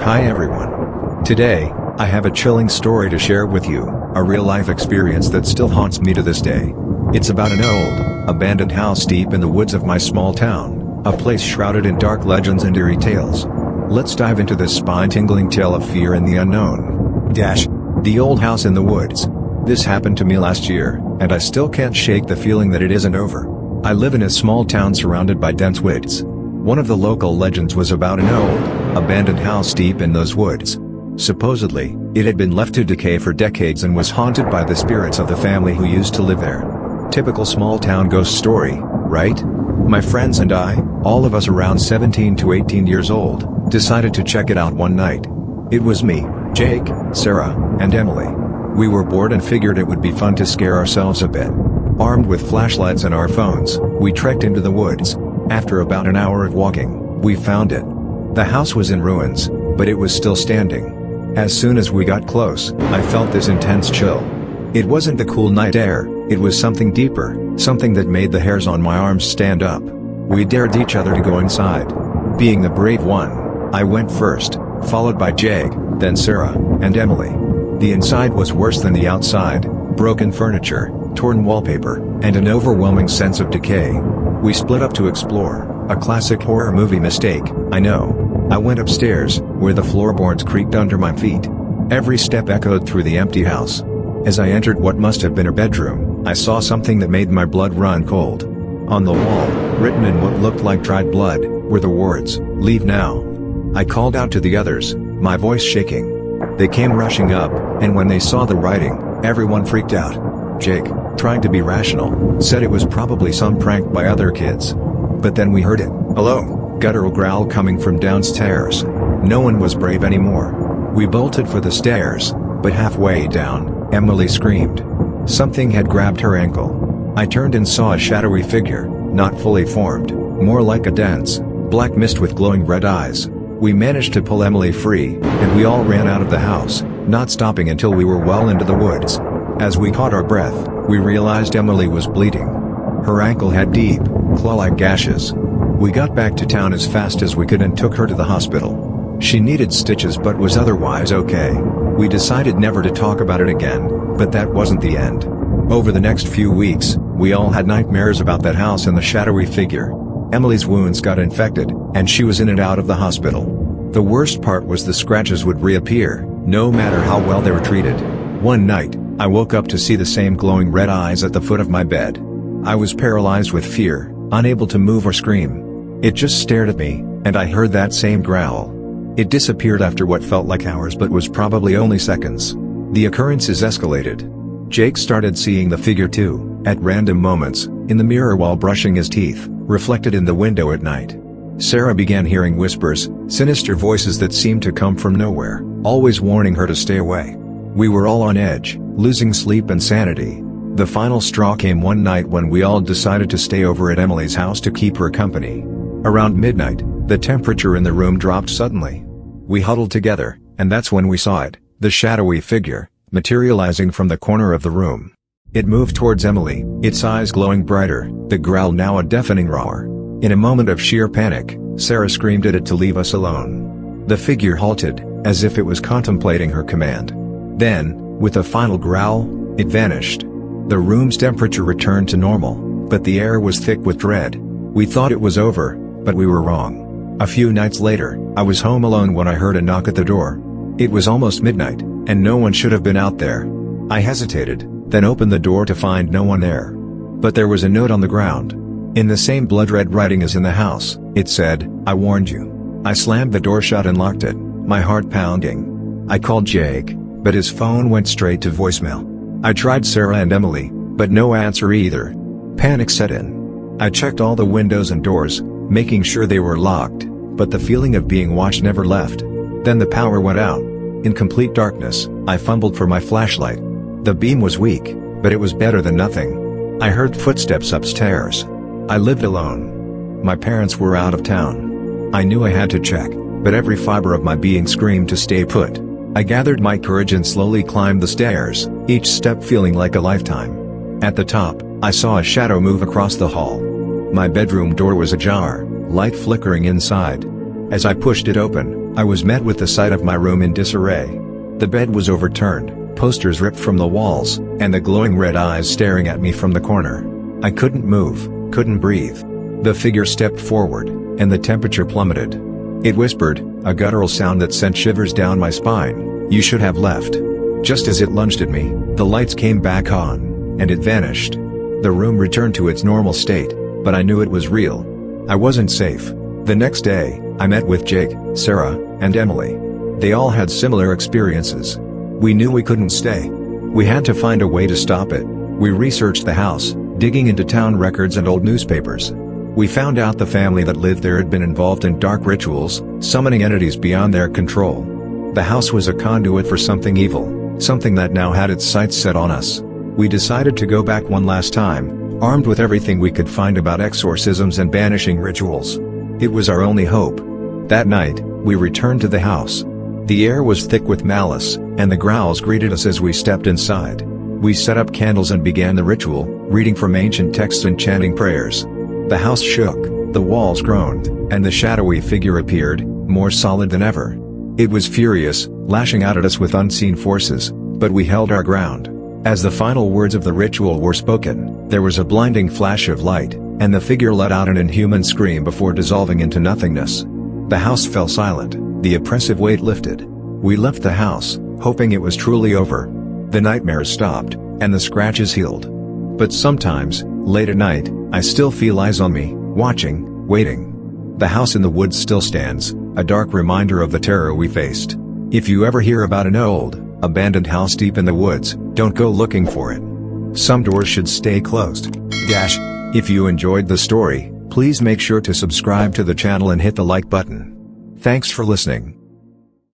Hi everyone. Today, I have a chilling story to share with you, a real-life experience that still haunts me to this day. It's about an old, abandoned house deep in the woods of my small town, a place shrouded in dark legends and eerie tales. Let's dive into this spine-tingling tale of fear and the unknown. The old house in the woods. This happened to me last year, and I still can't shake the feeling that it isn't over. I live in a small town surrounded by dense woods. One of the local legends was about an old, abandoned house deep in those woods. Supposedly, it had been left to decay for decades and was haunted by the spirits of the family who used to live there. Typical small town ghost story, right? My friends and I, all of us around 17 to 18 years old, decided to check it out one night. It was me, Jake, Sarah, and Emily. We were bored and figured it would be fun to scare ourselves a bit. Armed with flashlights and our phones, we trekked into the woods. After about an hour of walking, we found it. The house was in ruins, but it was still standing. As soon as we got close, I felt this intense chill. It wasn't the cool night air, it was something deeper, something that made the hairs on my arms stand up. We dared each other to go inside. Being the brave one, I went first, followed by Jake, then Sarah, and Emily. The inside was worse than the outside: broken furniture, torn wallpaper, and an overwhelming sense of decay. We split up to explore, a classic horror movie mistake, I know. I went upstairs, where the floorboards creaked under my feet. Every step echoed through the empty house. As I entered what must have been a bedroom, I saw something that made my blood run cold. On the wall, written in what looked like dried blood, were the words, "Leave now." I called out to the others, my voice shaking. They came rushing up, and when they saw the writing, everyone freaked out. Jake, trying to be rational, said it was probably some prank by other kids. But then we heard it. "Hello," guttural growl coming from downstairs. No one was brave anymore. We bolted for the stairs, but halfway down, Emily screamed. Something had grabbed her ankle. I turned and saw a shadowy figure, not fully formed, more like a dense, black mist with glowing red eyes. We managed to pull Emily free, and we all ran out of the house, not stopping until we were well into the woods. As we caught our breath, we realized Emily was bleeding. Her ankle had deep, claw-like gashes. We got back to town as fast as we could and took her to the hospital. She needed stitches but was otherwise okay. We decided never to talk about it again, but that wasn't the end. Over the next few weeks, we all had nightmares about that house and the shadowy figure. Emily's wounds got infected, and she was in and out of the hospital. The worst part was the scratches would reappear, no matter how well they were treated. One night, I woke up to see the same glowing red eyes at the foot of my bed. I was paralyzed with fear, unable to move or scream. It just stared at me, and I heard that same growl. It disappeared after what felt like hours but was probably only seconds. The occurrences escalated. Jake started seeing the figure too, at random moments, in the mirror while brushing his teeth, reflected in the window at night. Sarah began hearing whispers, sinister voices that seemed to come from nowhere, always warning her to stay away. We were all on edge, losing sleep and sanity. The final straw came one night when we all decided to stay over at Emily's house to keep her company. Around midnight, the temperature in the room dropped suddenly. We huddled together, and that's when we saw it, the shadowy figure, materializing from the corner of the room. It moved towards Emily, its eyes glowing brighter, the growl now a deafening roar. In a moment of sheer panic, Sarah screamed at it to leave us alone. The figure halted, as if it was contemplating her command. Then, with a final growl, it vanished. The room's temperature returned to normal, but the air was thick with dread. We thought it was over, but we were wrong. A few nights later, I was home alone when I heard a knock at the door. It was almost midnight, and no one should have been out there. I hesitated, then opened the door to find no one there. But there was a note on the ground. In the same blood-red writing as in the house, it said, "I warned you." I slammed the door shut and locked it, my heart pounding. I called Jake, but his phone went straight to voicemail. I tried Sarah and Emily, but no answer either. Panic set in. I checked all the windows and doors, making sure they were locked, but the feeling of being watched never left. Then the power went out. In complete darkness, I fumbled for my flashlight. The beam was weak, but it was better than nothing. I heard footsteps upstairs. I lived alone. My parents were out of town. I knew I had to check, but every fiber of my being screamed to stay put. I gathered my courage and slowly climbed the stairs, each step feeling like a lifetime. At the top, I saw a shadow move across the hall. My bedroom door was ajar, light flickering inside. As I pushed it open, I was met with the sight of my room in disarray. The bed was overturned, posters ripped from the walls, and the glowing red eyes staring at me from the corner. I couldn't move, couldn't breathe. The figure stepped forward, and the temperature plummeted. It whispered, a guttural sound that sent shivers down my spine, "You should have left." Just as it lunged at me, the lights came back on, and it vanished. The room returned to its normal state, but I knew it was real. I wasn't safe. The next day, I met with Jake, Sarah, and Emily. They all had similar experiences. We knew we couldn't stay. We had to find a way to stop it. We researched the house, digging into town records and old newspapers. We found out the family that lived there had been involved in dark rituals, summoning entities beyond their control. The house was a conduit for something evil, something that now had its sights set on us. We decided to go back one last time, armed with everything we could find about exorcisms and banishing rituals. It was our only hope. That night, we returned to the house. The air was thick with malice, and the growls greeted us as we stepped inside. We set up candles and began the ritual, reading from ancient texts and chanting prayers. The house shook, the walls groaned, and the shadowy figure appeared, more solid than ever. It was furious, lashing out at us with unseen forces, but we held our ground. As the final words of the ritual were spoken, there was a blinding flash of light, and the figure let out an inhuman scream before dissolving into nothingness. The house fell silent, the oppressive weight lifted. We left the house, hoping it was truly over. The nightmares stopped, and the scratches healed. But sometimes, late at night, I still feel eyes on me, watching, waiting. The house in the woods still stands, a dark reminder of the terror we faced. If you ever hear about an old, abandoned house deep in the woods, don't go looking for it. Some doors should stay closed. If you enjoyed the story, please make sure to subscribe to the channel and hit the like button. Thanks for listening.